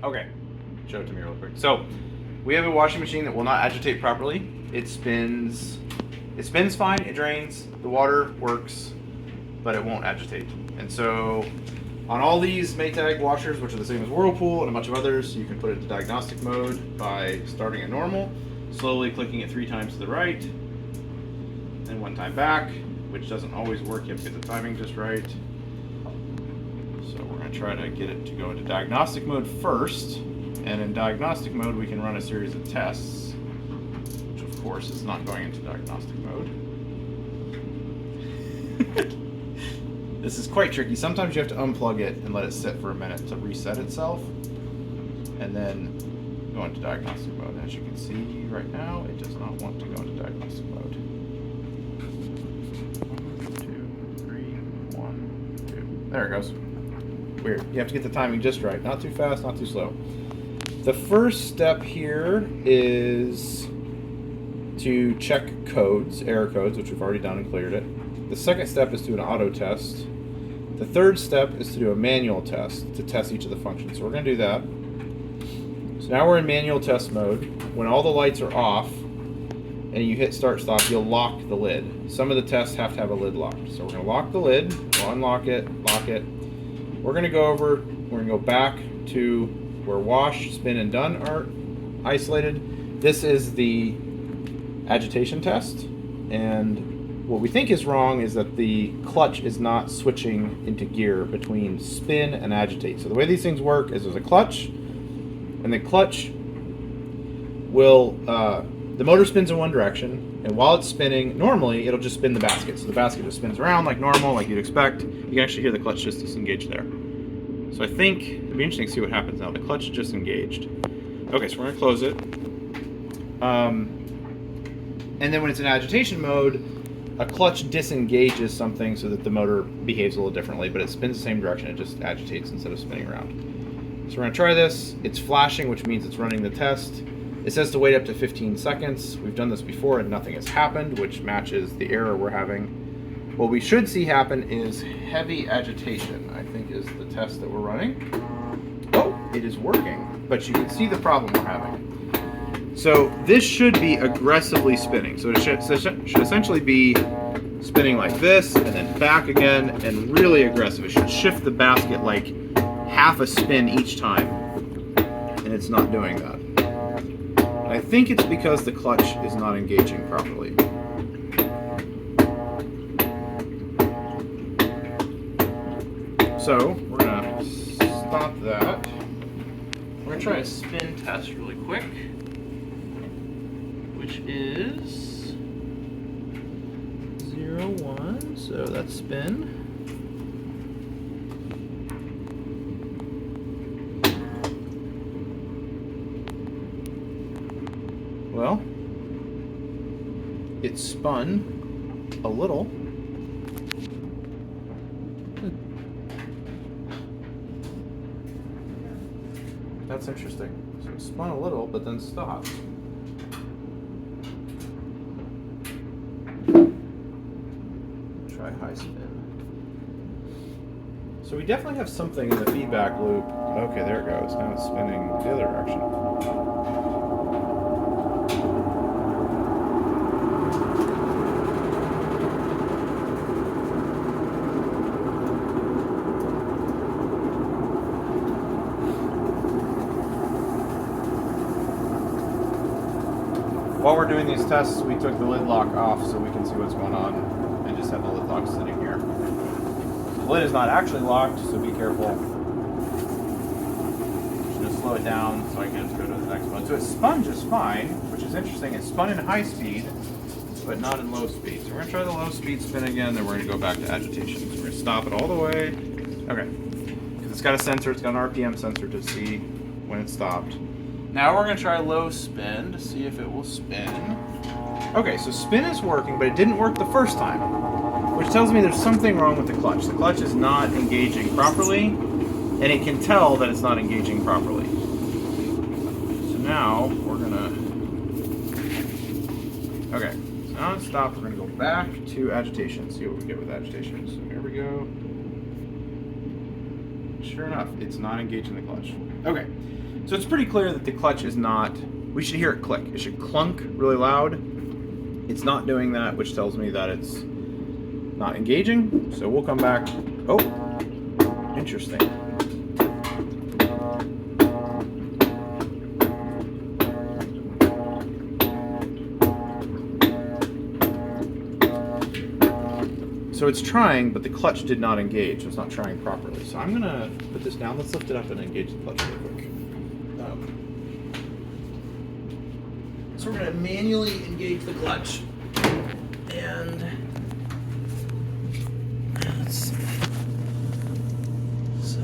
Okay, show it to me real quick. So, we have a washing machine that will not agitate properly. It spins fine, it drains, the water works, but it won't agitate. And so, on all these Maytag washers, which are the same as Whirlpool and a bunch of others, you can put it into diagnostic mode by starting at normal, slowly clicking it 3 times to the right, and 1 time back, which doesn't always work. You have to get the timing just right. So we're going to try to get it to go into diagnostic mode first, and in diagnostic mode we can run a series of tests, which of course is not going into diagnostic mode. This is quite tricky. Sometimes you have to unplug it and let it sit for a minute to reset itself, and then go into diagnostic mode. As you can see right now, it does not want to go into diagnostic mode. 1, 2, 3, 1, 2. There it goes. Weird. You have to get the timing just right. Not too fast, not too slow. The first step here is to check codes, error codes, which we've already done and cleared it. The second step is to do an auto test. The third step is to do a manual test to test each of the functions. So we're going to do that. So now we're in manual test mode. When all the lights are off and you hit start stop, you'll lock the lid. Some of the tests have to have a lid locked. So we're going to lock the lid, we'll unlock it, lock it. We're going to go over, we're going to go back to where wash, spin, and done are isolated. This is the agitation test, and what we think is wrong is that the clutch is not switching into gear between spin and agitate. So the way these things work is there's a clutch, and the clutch will, the motor spins in one direction, and while it's spinning, normally it'll just spin the basket. So the basket just spins around like normal, like you'd expect. You can actually hear the clutch just disengage there. So I think it'd be interesting to see what happens now. The clutch is just engaged. Okay, so we're gonna close it. And then when it's in agitation mode, a clutch disengages something so that the motor behaves a little differently, but it spins the same direction, it just agitates instead of spinning around. So we're gonna try this. It's flashing, which means it's running the test. It says to wait up to 15 seconds. We've done this before and nothing has happened, which matches the error we're having. What we should see happen is heavy agitation, I think is the test that we're running. Oh, it is working, but you can see the problem we're having. So this should be aggressively spinning. So it should essentially be spinning like this and then back again and really aggressive. It should shift the basket like half a spin each time, and it's not doing that. And I think it's because the clutch is not engaging properly. So we're gonna stop that. We're gonna try a spin test really quick, which is 0, 1. So that's spin. Well, it spun a little. That's interesting. So it spun a little, but then stopped. Try high spin. So we definitely have something in the feedback loop. Okay, there it goes. Now it's spinning the other direction. While we're doing these tests, we took the lid lock off so we can see what's going on and just have the lid lock sitting here. The lid is not actually locked, so be careful. Just gonna slow it down so I can go to the next one. So it spun just fine, which is interesting. It spun in high speed, but not in low speed. So we're gonna try the low speed spin again, then we're gonna go back to agitation. So we're gonna stop it all the way. Okay, because it's got a sensor, it's got an RPM sensor to see when it stopped. Now we're going to try low spin to see if it will spin. Okay, so spin is working, but it didn't work the first time, which tells me there's something wrong with the clutch. The clutch is not engaging properly, and it can tell that it's not engaging properly. So now we're going to... Okay, so now it's stopped. We're going to go back to agitation, see what we get with agitation. So here we go. Sure enough, it's not engaging the clutch. Okay. So it's pretty clear that the clutch is not, we should hear it click. It should clunk really loud. It's not doing that, which tells me that it's not engaging. So we'll come back. Oh, interesting. So it's trying, but the clutch did not engage. So it's not trying properly. So I'm gonna put this down. Let's lift it up and engage the clutch real quick. So we're gonna manually engage the clutch. And let's see. So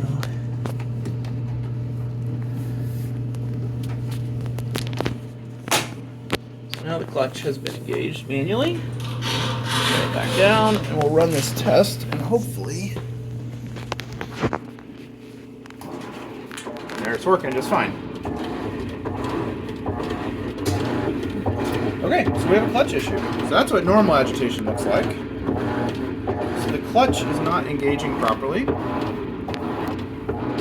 now the clutch has been engaged manually. Put it back down, and we'll run this test, and hopefully, there, it's working just fine. Okay, so we have a clutch issue. So that's what normal agitation looks like. So the clutch is not engaging properly.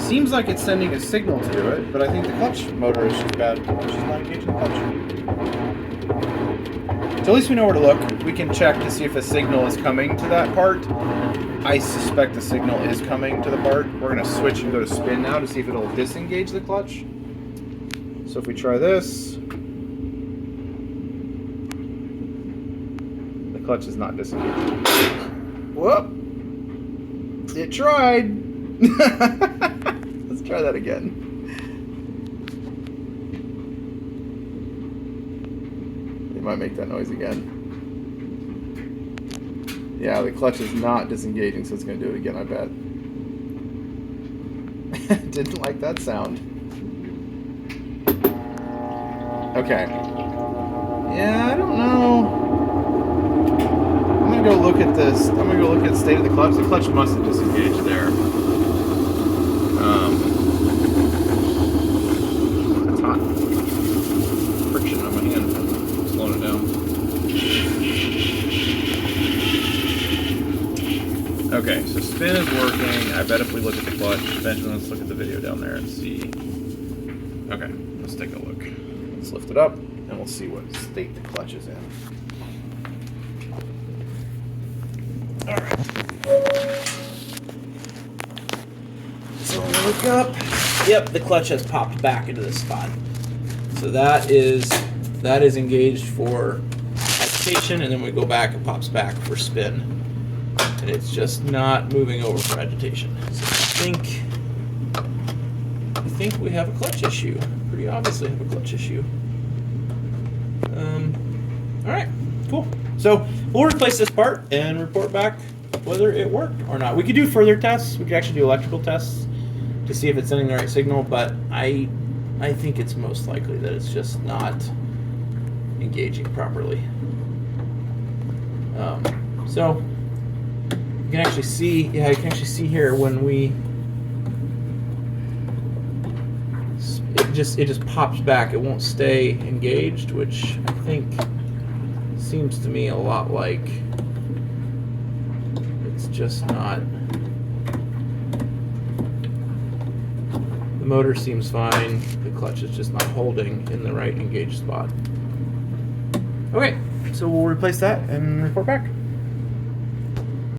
Seems like it's sending a signal to do it, but I think the clutch motor is just bad. It's just not engaging the clutch. So at least we know where to look. We can check to see if a signal is coming to that part. I suspect the signal is coming to the part. We're going to switch and go to spin now to see if it'll disengage the clutch. So if we try this, the clutch is not disengaging. Whoop! It tried! Let's try that again. Might make that noise again. Yeah, the clutch is not disengaging, so it's going to do it again, I bet. Didn't like that sound. Okay. Yeah, I don't know. I'm going to go look at this. I'm going to go look at the state of the clutch. The clutch must have disengaged there. That's hot. Friction on my hand. Slowing it down. Okay, so spin is working. I bet if we look at the clutch, Benjamin, let's look at the video down there and see. Okay, let's take a look. Let's lift it up and we'll see what state the clutch is in. Alright. So when we look up, yep, the clutch has popped back into this spot. So that is engaged for agitation, and then we go back, it pops back for spin. And it's just not moving over for agitation. So I think we have a clutch issue. Pretty obviously have a clutch issue. Alright, cool. So we'll replace this part and report back whether it worked or not. We could do further tests. We could actually do electrical tests to see if it's sending the right signal, but I think it's most likely that it's just not engaging properly. So you can actually see, you can actually see here when it just pops back. It won't stay engaged, which I think seems to me a lot like it's just not. The motor seems fine. The clutch is just not holding in the right engaged spot. Okay, so we'll replace that and report back.